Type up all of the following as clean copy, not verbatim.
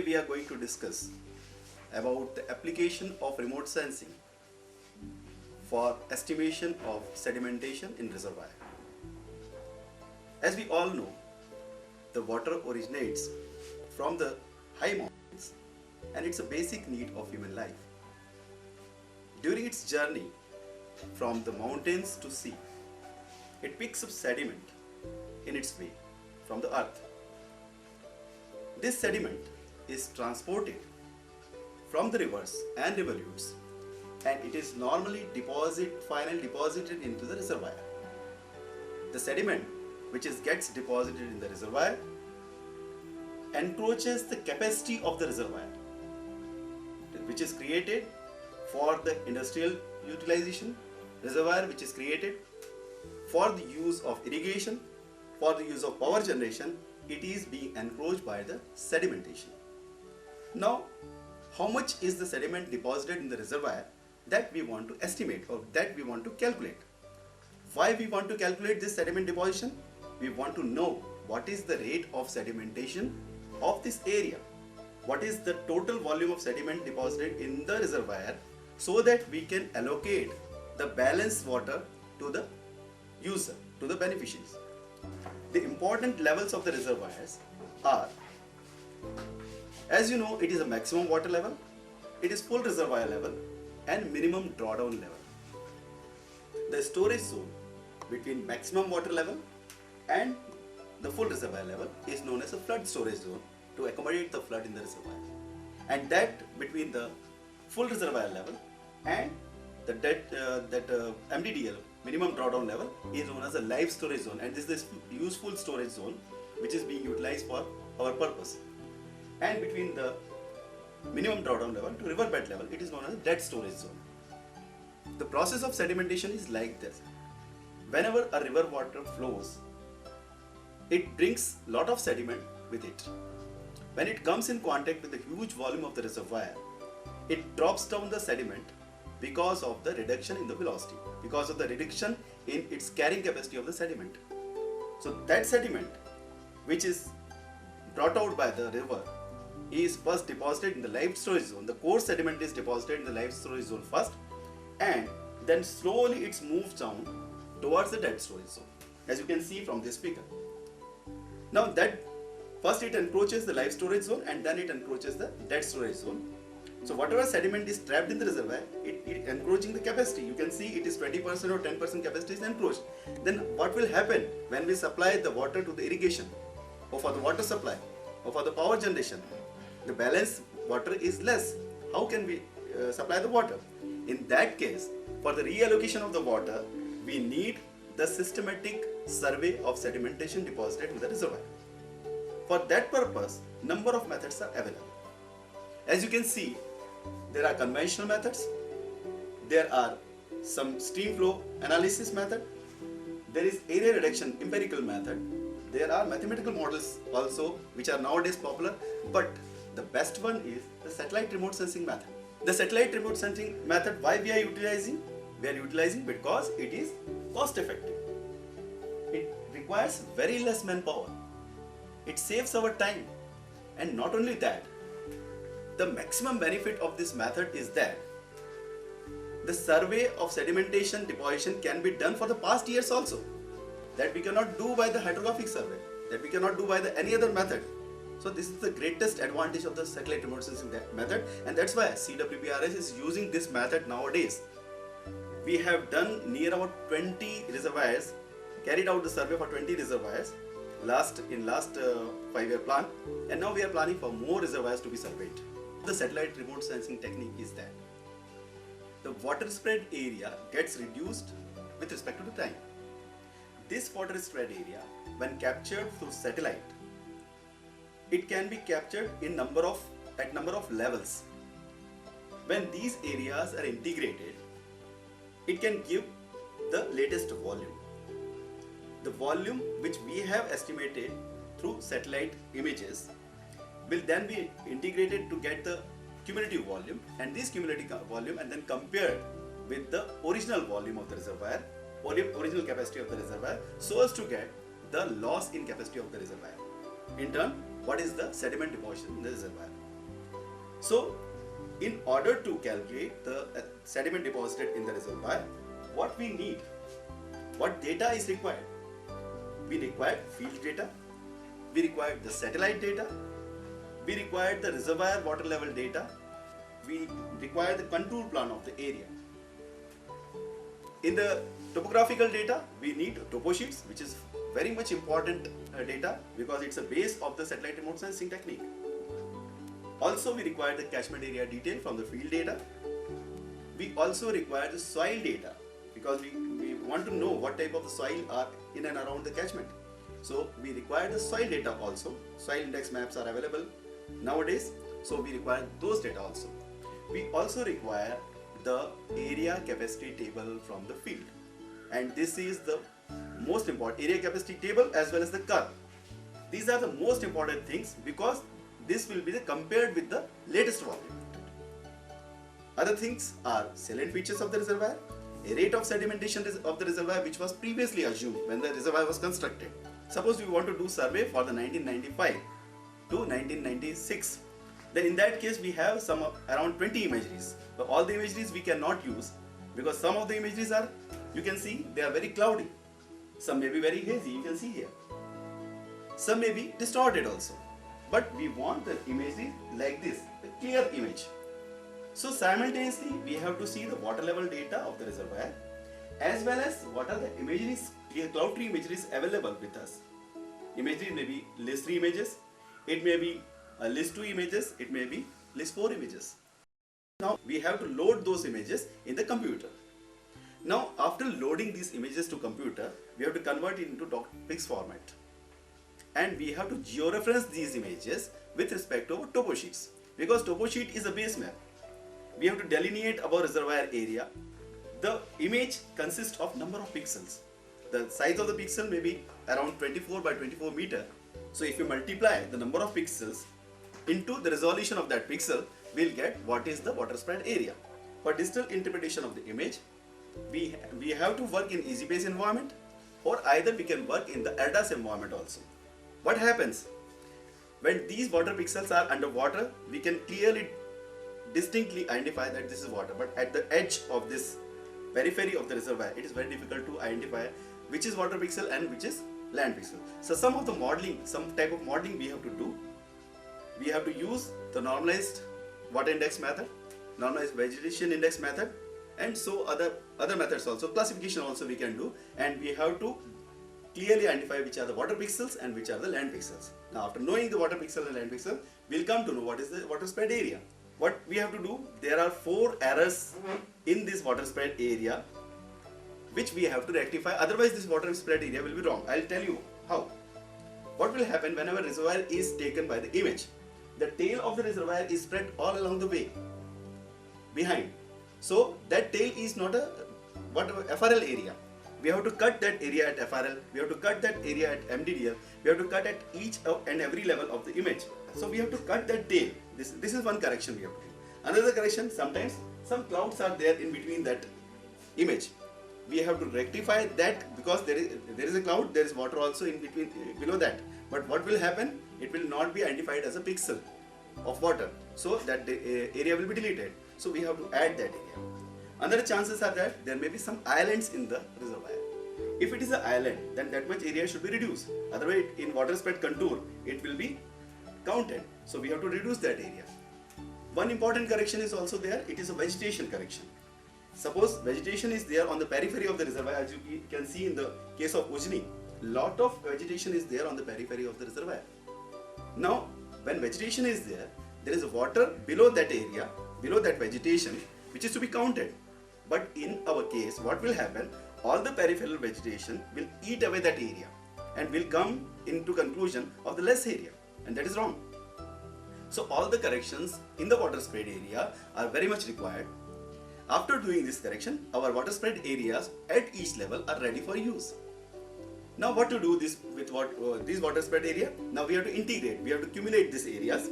we are going to discuss about the application of remote sensing for estimation of sedimentation in reservoir. As we all know, the water originates from the high mountains and it's a basic need of human life. During its journey from the mountains to sea, it picks up sediment in its way from the earth. This sediment is transported from the rivers and rivulets and it is normally finally deposited into the reservoir. The sediment which gets deposited in the reservoir encroaches the capacity of the reservoir, which is created for the industrial utilization, reservoir which is created for the use of irrigation, for the use of power generation. It is being encroached by the sedimentation. Now, how much is the sediment deposited in the reservoir that we want to estimate or that we want to calculate? Why we want to calculate this sediment deposition? We want to know what is the rate of sedimentation of this area. What is the total volume of sediment deposited in the reservoir so that we can allocate the balanced water to the user, to the beneficiaries. The important levels of the reservoirs are, as you know, it is a maximum water level, it is full reservoir level and minimum drawdown level. The storage zone between maximum water level and the full reservoir level is known as a flood storage zone to accommodate the flood in the reservoir. And that between the full reservoir level and the MDDL, minimum drawdown level, is known as a live storage zone, and this is the useful storage zone which is being utilized for our purpose. And between the minimum drawdown level to riverbed level, it is known as a dead storage zone. The process of sedimentation is like this. Whenever a river water flows, it brings lot of sediment with it. When it comes in contact with the huge volume of the reservoir, it drops down the sediment because of the reduction in the velocity, because of the reduction in its carrying capacity of the sediment. So that sediment which is brought out by the river is first deposited in the live storage zone. The coarse sediment is deposited in the live storage zone first, and then slowly it moves down towards the dead storage zone, as you can see from this figure. Now that first it encroaches the live storage zone and then it encroaches the dead storage zone. So whatever sediment is trapped in the reservoir, it encroaching the capacity. You can see it is 20% or 10% capacity is encroached. Then what will happen when we supply the water to the irrigation or for the water supply or for the power generation? The balanced water is less. How can we supply the water? In that case, for the reallocation of the water, we need the systematic survey of sedimentation deposited in the reservoir. For that purpose, number of methods are available. As you can see, there are conventional methods, there are some stream flow analysis method, there is area reduction empirical method, there are mathematical models also which are nowadays popular, but the best one is the satellite remote sensing method. The satellite remote sensing method, why we are utilizing? We are utilizing because it is cost effective. It requires very less manpower. It saves our time, and not only that, the maximum benefit of this method is that the survey of sedimentation deposition can be done for the past years also, that we cannot do by the hydrographic survey, that we cannot do by any other method. So this is the greatest advantage of the satellite remote sensing method, and that's why CWPRS is using this method nowadays. We have done near about 20 reservoirs, carried out the survey for 20 reservoirs in last 5-year plan, and now we are planning for more reservoirs to be surveyed. The satellite remote sensing technique is that the water spread area gets reduced with respect to the time. This water spread area, when captured through satellite, it can be captured in number of levels. When these areas are integrated, it can give the latest volume. The volume which we have estimated through satellite images will then be integrated to get the cumulative volume, and this cumulative volume and then compared with the original volume of the reservoir, original capacity of the reservoir, so as to get the loss in capacity of the reservoir. In turn, what is the sediment deposition in the reservoir? So in order to calculate the sediment deposited in the reservoir, what we need, what data is required? We require field data, we require the satellite data, we require the reservoir water level data, we require the contour plan of the area. In the topographical data, we need topo sheets, which is very much important data because it's a base of the satellite remote sensing technique. Also, we require the catchment area detail from the field data. We also require the soil data because we want to know what type of the soil are in and around the catchment. So we require the soil data also. Soil index maps are available nowadays, so we require those data also. We also require the area capacity table from the field, and this is the most important, area capacity table as well as the curve. These are the most important things because this will be compared with the latest volume. Other things are salient features of the reservoir, a rate of sedimentation of the reservoir which was previously assumed when the reservoir was constructed. Suppose we want to do survey for the 1995 to 1996. Then in that case we have some around 20 imageries. But all the imageries we cannot use because some of the imageries are, you can see, they are very cloudy. Some may be very hazy, you can see here. Some may be distorted also. But we want the imagery like this, a clear image. So simultaneously we have to see the water level data of the reservoir as well as what are the imageries, cloud tree imageries available with us. Imagery may be list 3 images, it may be list 2 images, it may be list 4 images. Now we have to load those images in the computer. Now after loading these images to computer, we have to convert it into docx format. And we have to georeference these images with respect to our topo sheets. Because topo sheet is a base map. We have to delineate our reservoir area. The image consists of number of pixels. The size of the pixel may be around 24 by 24 meter. So if you multiply the number of pixels into the resolution of that pixel, we'll get what is the water spread area. For digital interpretation of the image, we have to work in EasyBase environment, or either we can work in the ERDAS environment also. What happens? When these water pixels are underwater, we can clearly, distinctly identify that this is water. But at the edge of this periphery of the reservoir, it is very difficult to identify which is water pixel and which is land pixel. So some of the modeling, some type of modeling we have to do. We have to use the normalized water index method, normalized vegetation index method, and so other methods also, classification also we can do, and we have to clearly identify which are the water pixels and which are the land pixels. Now after knowing the water pixel and land pixel, we'll come to know what is the water spread area. What we have to do, there are 4 errors in this water spread area which we have to rectify, otherwise this water spread area will be wrong. I'll tell you how. What will happen whenever reservoir is taken by the image? The tail of the reservoir is spread all along the way, behind. So that tail is not a FRL area. We have to cut that area at FRL, we have to cut that area at MDDL, we have to cut at each and every level of the image. So we have to cut that tail. This is one correction we have to do. Another correction, sometimes some clouds are there in between that image. We have to rectify that because there is a cloud, there is water also in between, below that. But what will happen? It will not be identified as a pixel of water. So that area will be deleted. So we have to add that area. Another chances are that there may be some islands in the reservoir. If it is an island, then that much area should be reduced. Otherwise, in water spread contour, it will be counted. So we have to reduce that area. One important correction is also there. It is a vegetation correction. Suppose vegetation is there on the periphery of the reservoir, as you can see in the case of Ujni. Lot of vegetation is there on the periphery of the reservoir. Now, when vegetation is there is water below that area, below that vegetation, which is to be counted. But in our case, what will happen? All the peripheral vegetation will eat away that area and will come into conclusion of the less area, and that is wrong. So all the corrections in the water spread area are very much required. After doing this correction, our water spread areas at each level are ready for use. Now what to do this with this water spread area? Now we have to integrate, we have to accumulate these areas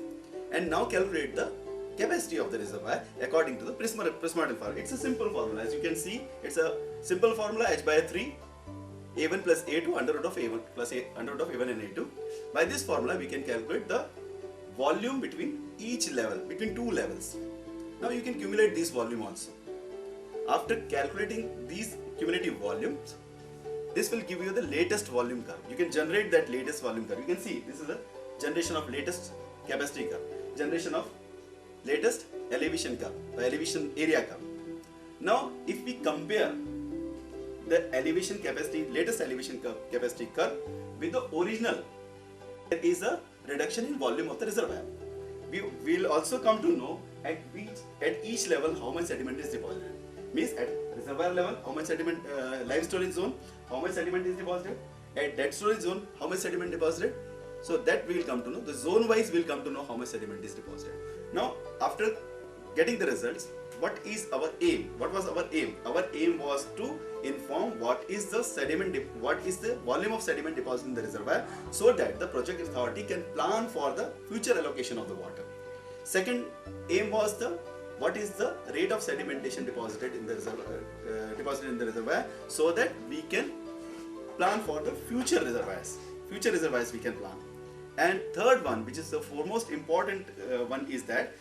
and now calculate the capacity of the reservoir according to the Prismartin formula. It's a simple formula. As you can see, it's a simple formula, h by 3 a1 plus a2 under root of a1 plus under root of a1 and a2. By this formula we can calculate the volume between each level, between two levels. Now you can cumulate this volume also. After calculating these cumulative volumes, this will give you the latest volume curve. You can generate that latest volume curve. You can see this is a generation of latest capacity curve, generation of latest elevation curve, the elevation area curve. Now if we compare the elevation capacity, latest elevation curve, capacity curve with the original, there is a reduction in volume of the reservoir. We will also come to know at each level how much sediment is deposited. Means at reservoir level how much sediment, live storage zone how much sediment is deposited, at dead storage zone how much sediment deposited. So that we will come to know. The zone wise we will come to know how much sediment is deposited. Now after getting the results, what is our aim? What was our aim? Our aim was to inform what is the sediment, what is the volume of sediment deposited in the reservoir, so that the project authority can plan for the future allocation of the water. Second aim was the what is the rate of sedimentation deposited in the reservoir, so that we can plan for the future reservoirs. Future reservoirs we can plan. And third one, which is the foremost important one, is that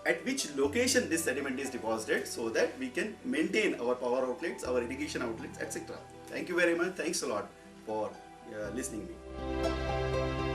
at which location this sediment is deposited, so that we can maintain our power outlets, our irrigation outlets, etc. Thank you very much. Thanks a lot for listening me.